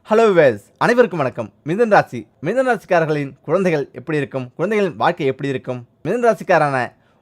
Hello ways அனைவருக்கும் வணக்கம். மிதுன ராசி மிதுன ராசிக்காரர்களின் குழந்தைகள் எப்படி இருக்கும், குழந்தைகளின் வாழ்க்கை எப்படி இருக்கும்? மிதுன ராசிக்காரான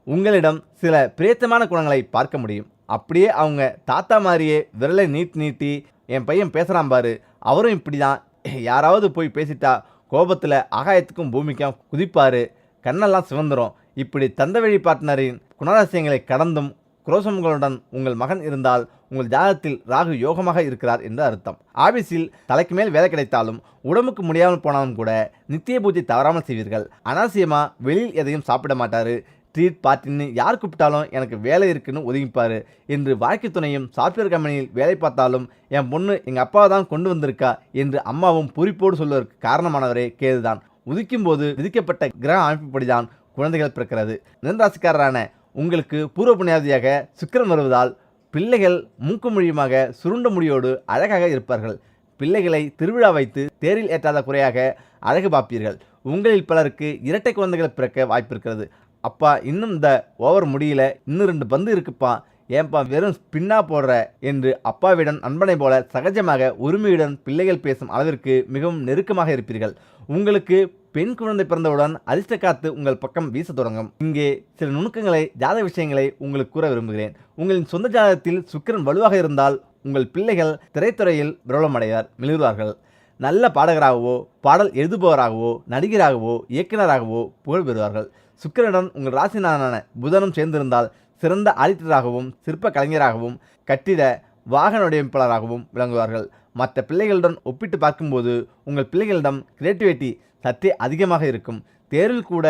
உங்களிடம் சில பிரேத்தமான குணங்களை பார்க்க முடியும். அப்படியே அவங்க தாத்தா மாதிரியே விரலை நீட்டி என் பையன் பேசுகிறான் பாரு, அவரும் இப்படி தான், யாராவது போய் பேசிட்டா கோபத்தில் ஆகாயத்துக்கும் பூமிக்கும் குதிப்பார், கண்ணெல்லாம் சிவந்துரும். இப்படி தந்தவழி பார்ட்னரின் குணராசியங்களை கடந்தும் குரோசங்களுடன் உங்கள் மகன் இருந்தால் உங்கள் ஜாதகத்தில் ராகு யோகமாக இருக்கிறார் என்று அர்த்தம். ஆபீஸில் தலைக்கு மேல் வேலை கிடைத்தாலும் உடம்புக்கு முடியாமல் போனாலும் கூட நித்திய பூஜை தவறாமல் செய்வீர்கள். அனாவசியமாக வெளியில் எதையும் சாப்பிட மாட்டார். ட்ரீட் பார்ட்டின்னு யார் கூப்பிட்டாலும் எனக்கு வேலை இருக்குன்னு ஒதுங்கிப்பார் என்று வாழ்க்கை துணையும் சாஃப்ட்வேர் கம்பெனியில் வேலை பார்த்தாலும் என் பொண்ணு எங்கள் அப்பாவை தான் கொண்டு வந்திருக்கா என்று அம்மாவும் பூரிப்போடு சொல்வதற்கு காரணமானவரே கேதுதான். உதிக்கும் போது விதிக்கப்பட்ட கிரக அமைப்புப்படிதான் குழந்தைகள் பிறக்கிறது. மிதுனராசிக்காரரான உங்களுக்கு பூர்வ புண்ணியாதியாக சுக்கிரன் வருவதால் பிள்ளைகள் மூக்கு மொழியுமாக சுருண்ட முடியோடு அழகாக இருப்பார்கள். பிள்ளைகளை திருவிழா வைத்து தேரில் ஏற்றாத குறையாக அழகு பார்ப்பீர்கள். உங்களில் பலருக்கு இரட்டை குழந்தைகள் பிறக்க வாய்ப்பு இருக்கிறது. அப்பா இன்னும் இந்த ஓவர் முடியல, இன்னும் 2 பந்து இருக்குப்பா, ஏன்பா வெறும் ஸ்பின்னா போடுற என்று அப்பாவிடம் நண்பனை போல சகஜமாக உரிமையுடன் பிள்ளைகள் பேசும் அளவிற்கு மிகவும் நெருக்கமாக இருப்பீர்கள். உங்களுக்கு பெண் குழந்தை பிறந்தவுடன் அதிர்ஷ்ட காத்து உங்கள் பக்கம் வீச தொடங்கும். இங்கே சில நுணுக்கங்களை, ஜாதக விஷயங்களை உங்களுக்கு கூற விரும்புகிறேன். உங்களின் சொந்த ஜாதகத்தில் சுக்கிரன் வலுவாக இருந்தால் உங்கள் பிள்ளைகள் திரைத்துறையில் பிரபலமடைவார், மிளிர்வார்கள். நல்ல பாடகராகவோ, பாடல் எழுதுபவராகவோ, நடிகராகவோ, இயக்குநராகவோ புகழ் பெறுவார்கள். சுக்கிரனுடன் உங்கள் ராசிநாதனான புதனும் சேர்ந்திருந்தால் சிறந்த ஆடிட்டராகவும், சிற்ப கலைஞராகவும், கட்டிட வாகன வடிவமைப்பாளராகவும் விளங்குவார்கள். மற்ற பிள்ளைகளுடன் ஒப்பிட்டு பார்க்கும்போது உங்கள் பிள்ளைகளிடம் கிரியேட்டிவிட்டி சற்றே அதிகமாக இருக்கும். தேர்வில் கூட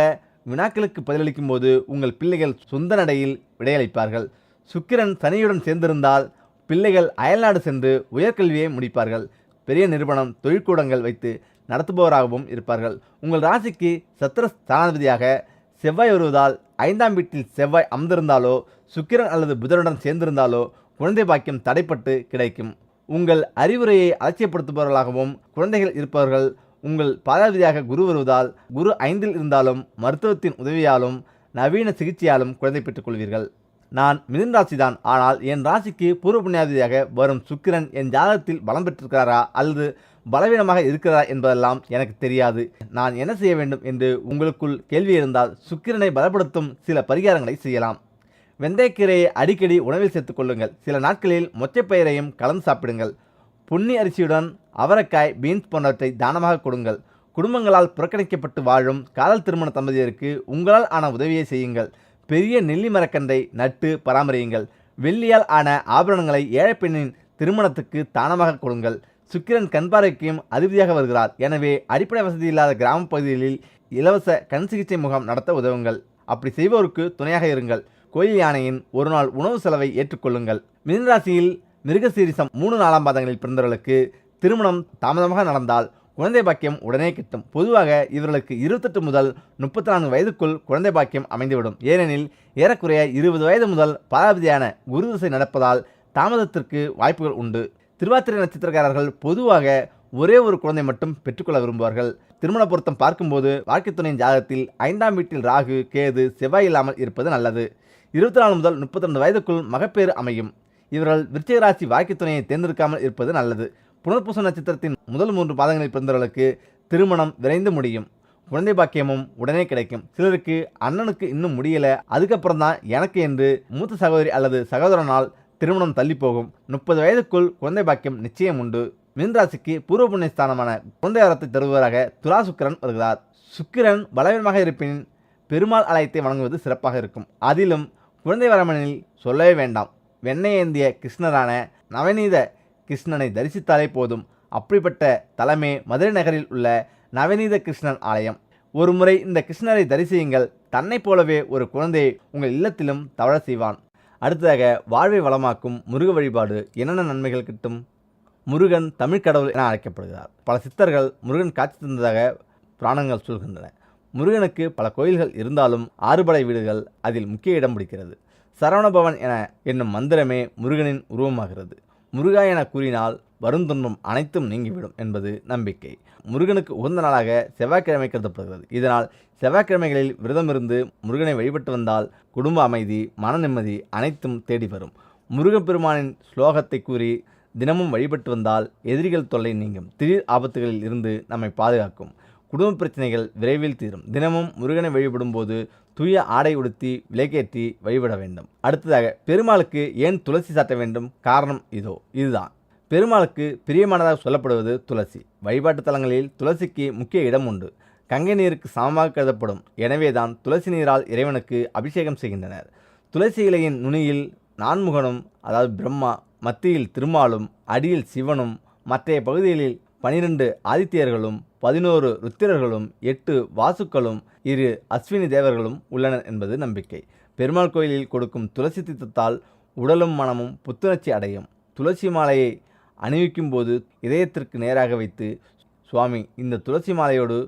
வினாக்களுக்கு பதிலளிக்கும் போது உங்கள் பிள்ளைகள் சொந்த நடையில் விடையளிப்பார்கள். சுக்கிரன் சனியுடன் சேர்ந்திருந்தால் பிள்ளைகள் அயல்நாடு சென்று உயர்கல்வியை முடிப்பார்கள். பெரிய நிறுவனம், தொழிற்கூடங்கள் வைத்து நடத்துபவராகவும் இருப்பார்கள். உங்கள் ராசிக்கு சத்திர ஸ்தானாதிபதியாக செவ்வாய் வருவதால் 5ஆம் வீட்டில் செவ்வாய் அமர்ந்திருந்தாலோ, சுக்கிரன் அல்லது புதனுடன் சேர்ந்திருந்தாலோ குழந்தை பாக்கியம் தடைப்பட்டு கிடைக்கும். உங்கள் அறிவுரையை அலட்சியப்படுத்துபவர்களாகவும் குழந்தைகள் இருப்பவர்கள். உங்கள் பாதாதிபதியாக குரு வருவதால் குரு 5இல் இருந்தாலும் மருத்துவத்தின் உதவியாலும் நவீன சிகிச்சையாலும் குழந்தை பெற்றுக் கொள்வீர்கள். நான் மிதுன ராசிதான், ஆனால் என் ராசிக்கு பூர்வ புண்ணியாதிபதியாக வரும் சுக்கிரன் என் ஜாதகத்தில் பலம் பெற்றிருக்கிறாரா அல்லது பலவீனமாக இருக்கிறாரா என்பதெல்லாம் எனக்கு தெரியாது. நான் என்ன செய்ய வேண்டும் என்று உங்களுக்குள் கேள்வி இருந்தால் சுக்கிரனை பலப்படுத்தும் சில பரிகாரங்களை செய்யலாம். வெந்தயக்கீரையை அடிக்கடி உணவில் சேர்த்துக் கொள்ளுங்கள். சில நாட்களில் மொச்சப்பயிரையும் கலந்து சாப்பிடுங்கள். பொன்னி அரிசியுடன் அவரைக்காய், பீன்ஸ் போன்றவற்றை தானமாக கொடுங்கள். குடும்பங்களால் புறக்கணிக்கப்பட்டு வாழும் காதல் திருமண தம்பதியருக்கு உங்களால் ஆன உதவியை செய்யுங்கள். பெரிய நெல்லி மரக்கன்றை நட்டு பராமரியுங்கள். வெள்ளியால் ஆன ஆபரணங்களை ஏழை பெண்ணின் திருமணத்துக்கு தானமாக கொடுங்கள். சுக்கிரன் கண்பார்வைக்கும் அதிபதியாக வருகிறார். எனவே அடிப்படை வசதி இல்லாத கிராம பகுதிகளில் இலவச கண் சிகிச்சை முகாம் நடத்த உதவுங்கள். அப்படி செய்வோருக்கு துணையாக இருங்கள். கோயில் யானையின் ஒரு நாள் உணவு செலவை ஏற்றுக்கொள்ளுங்கள். மிதுனராசியில் மிருகசீரிசம் 3-4 பாதங்களில் பிறந்தவர்களுக்கு திருமணம் தாமதமாக நடந்தால் குழந்தை பாக்கியம் உடனே கிட்டும். பொதுவாக இவர்களுக்கு 28 முதல் 34 வயதுக்குள் குழந்தை பாக்கியம் அமைந்துவிடும். ஏனெனில் ஏறக்குறைய 20 வயது முதல் பாதாதிபதியான குரு திசை நடப்பதால் தாமதத்திற்கு வாய்ப்புகள் உண்டு. திருவாதிரை நட்சத்திரக்காரர்கள் பொதுவாக ஒரே ஒரு குழந்தை மட்டும் பெற்றுக்கொள்ள விரும்புவார்கள். திருமண பொருத்தம் பார்க்கும்போது வாழ்க்கை துணையின் ஜாதகத்தில் 5ஆம் வீட்டில் ராகு, கேது, செவ்வாய் இல்லாமல் இருப்பது நல்லது. 24 முதல் 32 வயதுக்குள் மகப்பேறு அமையும். இவர்கள் விருச்சிக ராசி வாழ்க்கை துணையை தேர்ந்தெடுக்காமல் இருப்பது நல்லது. புனர்பூச நட்சத்திரத்தின் முதல் 3 பாதங்களில் பிறந்தவர்களுக்கு திருமணம் விரைந்து முடியும். குழந்தை பாக்கியமும் உடனே கிடைக்கும். சிலருக்கு அண்ணனுக்கு இன்னும் முடியல, அதுக்கப்புறம் தான் எனக்கு என்று மூத்த சகோதரி அல்லது சகோதரனால் திருமணம் தள்ளி போகும். 30 வயதுக்குள் குழந்தை பாக்கியம் நிச்சயம் உண்டு. மிதுனராசிக்கு பூர்வ புண்ணிய ஸ்தானமான குழந்தை வரத்தை தருவதாக துலா சுக்கிரன் வருகிறார். சுக்கிரன் பலவீனமாக இருப்பின் பெருமாள் ஆலயத்தை வணங்குவது சிறப்பாக இருக்கும். அதிலும் குழந்தை வரமனில் சொல்லவே வேண்டாம். வெண்ணெய் ஏந்திய கிருஷ்ணரான நவநீத கிருஷ்ணனை தரிசித்தாலே போதும். அப்படிப்பட்ட தலமே மதுரை நகரில் உள்ள நவநீத கிருஷ்ணன் ஆலயம். ஒரு முறை இந்த கிருஷ்ணரை தரிசியுங்கள். தன்னை போலவே ஒரு குழந்தையை உங்கள் இல்லத்திலும் தவழ செய்வான். அடுத்ததாக வாழ்வை வளமாக்கும் முருக வழிபாடு. என்னென்ன நன்மைகள் கிட்டும்? முருகன் தமிழ் கடவுள் என அழைக்கப்படுகிறார். பல சித்தர்கள் முருகன் காட்சி தந்ததாக புராணங்கள் சொல்கின்றன. முருகனுக்கு பல கோயில்கள் இருந்தாலும் 6 படை வீடுகள் அதில் முக்கிய இடம் பிடிக்கிறது. சரவணபவன் என்னும் மந்திரமே முருகனின் உருவமாகிறது. முருகா என கூறினால் வருந்துன்பம் அனைத்தும் நீங்கிவிடும் என்பது நம்பிக்கை. முருகனுக்கு உகந்த நாளாக செவ்வாய்க்கிழமை கருதப்படுகிறது. இதனால் செவ்வாய்க்கிழமைகளில் விரதமிருந்து முருகனை வழிபட்டு வந்தால் குடும்ப அமைதி, மன நிம்மதி அனைத்தும் தேடி வரும். முருகப்பெருமானின் ஸ்லோகத்தை கூறி தினமும் வழிபட்டு வந்தால் எதிரிகள் தொல்லை நீங்கும், திடீர் ஆபத்துகளில் இருந்து நம்மை பாதுகாக்கும், குடும்ப பிரச்சனைகள் விரைவில் தீரும். தினமும் முருகனை வழிபடும் போது தூய ஆடை உடுத்தி விளக்கேற்றி வழிபட வேண்டும். அடுத்ததாக, பெருமாளுக்கு ஏன் துளசி சாட்ட வேண்டும்? காரணம் இதுதான். பெருமாளுக்கு பிரியமானதாக சொல்லப்படுவது துளசி. வழிபாட்டு தலங்களில் துளசிக்கு முக்கிய இடம் உண்டு. கங்கை நீருக்கு சமமாக கருதப்படும். எனவேதான் துளசி நீரால் இறைவனுக்கு அபிஷேகம் செய்கின்றனர். துளசி இலையின் நுனியில் நான்முகனும், அதாவது பிரம்மா, மத்தியில் திருமாலும், அடியில் சிவனும், மற்றைய பகுதிகளில் 12 ஆதித்யர்களும், 11 ருத்திரர்களும், 8 வாசுக்களும், 2 அஸ்வினி தேவர்களும் உள்ளனர் என்பது நம்பிக்கை. பெருமாள் கோயிலில் கொடுக்கும் துளசி தீர்த்தத்தால் உடலும் மனமும் புத்துணர்ச்சி அடையும். துளசி மாலையை அணிவிக்கும் போது இதயத்திற்கு நேராக வைத்து, சுவாமி, இந்த துளசி மாலையோடு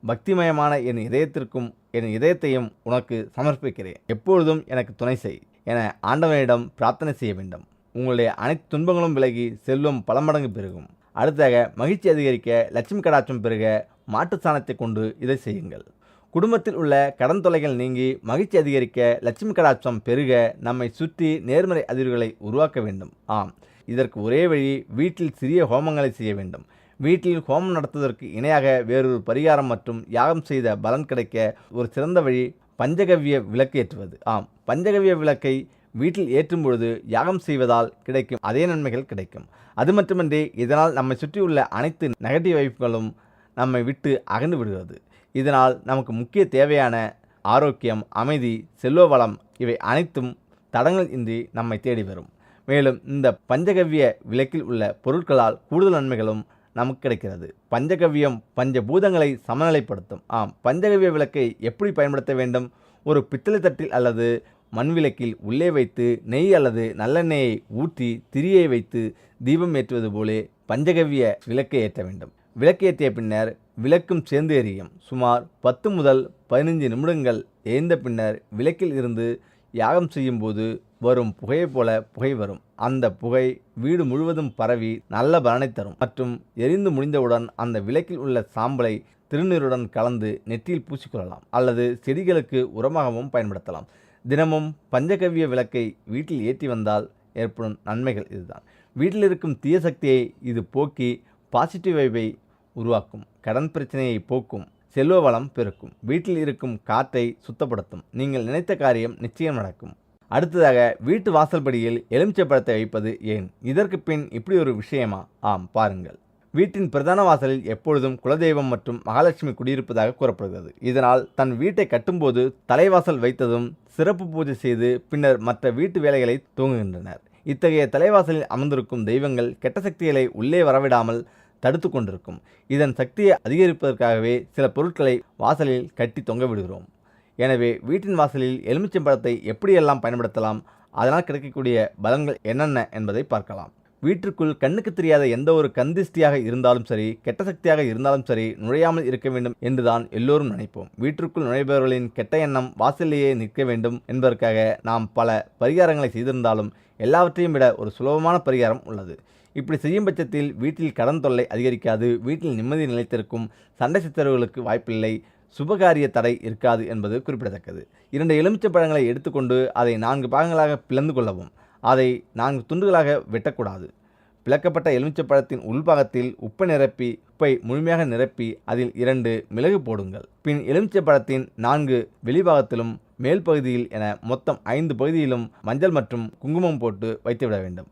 பக்திமயமான என் இதயத்தையும் உனக்கு சமர்ப்பிக்கிறேன். எப்பொழுதும் எனக்கு துணை செய் என ஆண்டவனிடம் பிரார்த்தனை செய்ய வேண்டும். உங்களுடைய அனைத்து துன்பங்களும் விலகி செல்வம் பல மடங்கு பெருகும். அடுத்ததாக, மகிழ்ச்சி அதிகரிக்க, லட்சுமி கடாட்சம் பெருக மாட்டு சாணத்தை கொண்டு இதை செய்யுங்கள். குடும்பத்தில் உள்ள கடன் தொல்லைகள் நீங்கி மகிழ்ச்சி அதிகரிக்க, லட்சுமி கடாட்சம் பெருக நம்மை சுற்றி நேர்மறை அதிர்வுகளை உருவாக்க வேண்டும். இதற்கு ஒரே வழி, வீட்டில் சிறிய ஹோமங்களை செய்ய வேண்டும். வீட்டில் ஹோமம் நடத்துவதற்கு இணையாக வேறொரு பரிகாரம் மற்றும் யாகம் செய்த பலன் கிடைக்க ஒரு சிறந்த வழி பஞ்சகவ்ய விளக்கு ஏற்றுவது. பஞ்சகவ்ய விளக்கை வீட்டில் ஏற்றும் பொழுது யாகம் செய்வதால் கிடைக்கும் அதே நன்மைகள் கிடைக்கும். அது மட்டுமின்றி இதனால் நம்மை சுற்றியுள்ள அனைத்து நெகட்டிவ் வைப்புகளும் நம்மை விட்டு அகன்று விடுகிறது. இதனால் நமக்கு முக்கிய தேவையான ஆரோக்கியம், அமைதி, செல்வ வளம் இவை அனைத்தும் தடங்கள் இன்றி நம்மை தேடி வரும். மேலும் இந்த பஞ்சகவ்ய விளக்கில் உள்ள பொருட்களால் கூடுதல் நன்மைகளும் நமக்கு கிடைக்கிறது. பஞ்சகவ்யம் பஞ்சபூதங்களை சமநிலைப்படுத்தும். பஞ்சகவ்ய விளக்கை எப்படி பயன்படுத்த வேண்டும்? ஒரு பித்தளை தட்டில் அல்லது மண் விளக்கில் உள்ளே வைத்து நெய் அல்லது நல்லெண்ணெயை ஊற்றி திரியை வைத்து தீபம் ஏற்றுவது போலே பஞ்சகவ்ய விளக்கை ஏற்ற வேண்டும். விளக்கு ஏற்றிய பின்னர் விளக்கும் சேர்ந்து எரியும். சுமார் 10 முதல் 15 நிமிடங்கள் எரிந்த பின்னர் விளக்கில் இருந்து யாகம் செய்யும் போது வரும் புகையை போல புகை வரும். அந்த புகை வீடு முழுவதும் பரவி நல்ல பலனை தரும். மற்றும் எரிந்து முடிந்தவுடன் அந்த விளக்கில் உள்ள சாம்பலை திருநீருடன் கலந்து நெற்றியில் பூசிக்கொள்ளலாம் அல்லது செடிகளுக்கு உரமாகவும் பயன்படுத்தலாம். தினமும் பஞ்சகவ்ய விளக்கை வீட்டில் ஏற்றி வந்தால் ஏற்படும் நன்மைகள் இதுதான். வீட்டில் இருக்கும் தீய சக்தியை இது போக்கி பாசிட்டிவ் வைபை உருவாக்கும், கடன் பிரச்சனையை போக்கும், செல்வ வளம் பெருக்கும், வீட்டில் இருக்கும் காற்றை சுத்தப்படுத்தும். நீங்கள் நினைத்த காரியம் நிச்சயம் நடக்கும். அடுத்ததாக, வீட்டு வாசல்படியில் எலுமிச்சை பழத்தை வைப்பது ஏன்? இதற்கு பின் இப்படி ஒரு விஷயமா? பாருங்கள். வீட்டின் பிரதான வாசலில் எப்பொழுதும் குலதெய்வம் மற்றும் மகாலட்சுமி குடியிருப்பதாக கூறப்படுகிறது. இதனால் தன் வீட்டை கட்டும்போது தலைவாசல் வைத்ததும் சிறப்பு பூஜை செய்து பின்னர் மற்ற வீட்டு வேலைகளை துவங்குகின்றனர். இத்தகைய தலைவாசலில் அமர்ந்திருக்கும் தெய்வங்கள் கெட்ட சக்திகளை உள்ளே வரவிடாமல் தடுத்து கொண்டிருக்கும். இதன் சக்தியை அதிகரிப்பதற்காகவே சில பொருட்களை வாசலில் கட்டி தொங்க விடுகிறோம். எனவே வீட்டின் வாசலில் எலுமிச்சம்பழத்தை எப்படியெல்லாம் பயன்படுத்தலாம், அதனால் கிடைக்கக்கூடிய பலன்கள் என்னென்ன என்பதை பார்க்கலாம். வீட்டிற்குள் கண்ணுக்கு தெரியாத எந்த ஒரு கந்திஷ்டியாக இருந்தாலும் சரி, கெட்ட சக்தியாக இருந்தாலும் சரி நுழையாமல் இருக்க வேண்டும் என்றுதான் எல்லோரும் நினைப்போம். வீட்டிற்குள் நுழைபவர்களின் கெட்ட எண்ணம் வாசலிலேயே நிற்க வேண்டும் என்பதற்காக நாம் பல பரிகாரங்களை செய்திருந்தாலும் எல்லாவற்றையும் விட ஒரு சுலபமான பரிகாரம் உள்ளது. இப்படி செய்யும் பட்சத்தில் வீட்டில் கடன் தொல்லை அதிகரிக்காது, வீட்டில் நிம்மதி நிலைத்திருக்கும், சண்டை சித்தரவுகளுக்கு வாய்ப்பில்லை, சுபகாரிய தடை இருக்காது என்பது குறிப்பிடத்தக்கது. 2 எலுமிச்சை பழங்களை எடுத்துக்கொண்டு அதை 4 பாகங்களாக பிளந்து கொள்ளவும். அதை 4 துண்டுகளாக வெட்டக்கூடாது. பிளக்கப்பட்ட எலுமிச்சை பழத்தின் உள்பாகத்தில் உப்பை முழுமையாக நிரப்பி அதில் 2 மிளகு போடுங்கள். பின் எலுமிச்சை பழத்தின் 4 வெளிபாகத்திலும் மேல் பகுதியில் என மொத்தம் 5 பகுதியிலும் மஞ்சள் மற்றும் குங்குமம் போட்டு வைத்துவிட வேண்டும்.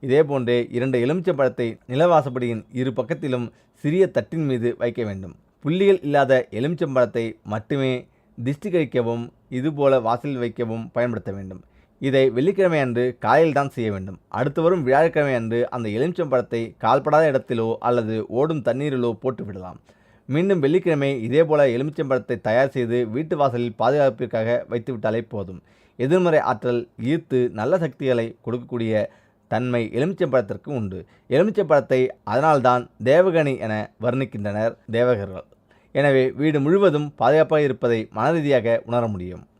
இதேபோன்றே 2 எலுமிச்சை பழத்தை நிலவாசப்படியின் 2 பக்கத்திலும் சிறிய தட்டின் மீது வைக்க வேண்டும். புள்ளிகள் இல்லாத எலுமிச்சம்பழத்தை மட்டுமே திஷ்டி கழிக்கவும் இதுபோல வாசலில் வைக்கவும் பயன்படுத்த வேண்டும். இதை வெள்ளிக்கிழமை அன்று காலையில் தான் செய்ய வேண்டும். அடுத்து வரும் வியாழக்கிழமை அன்று அந்த எலுமிச்சம்பழத்தை கால்படாத இடத்திலோ அல்லது ஓடும் தண்ணீரிலோ போட்டு விடலாம். மீண்டும் வெள்ளிக்கிழமை இதேபோல எலுமிச்சம்பழத்தை தயார் செய்து வீட்டு வாசலில் பாதுகாப்பிற்காக வைத்துவிட்டாலே போதும். எதிர்மறை ஆற்றல் ஈர்த்து நல்ல சக்திகளை கொடுக்கக்கூடிய தன்மை எலுமிச்சம்பழத்திற்கு உண்டு. எலுமிச்சம்பழத்தை அதனால்தான் தேவகனி என வர்ணிக்கின்றனர் தேவகர்கள். எனவே வீடு முழுவதும் பாதுகாப்பாக இருப்பதை மனரீதியாக உணர முடியும்.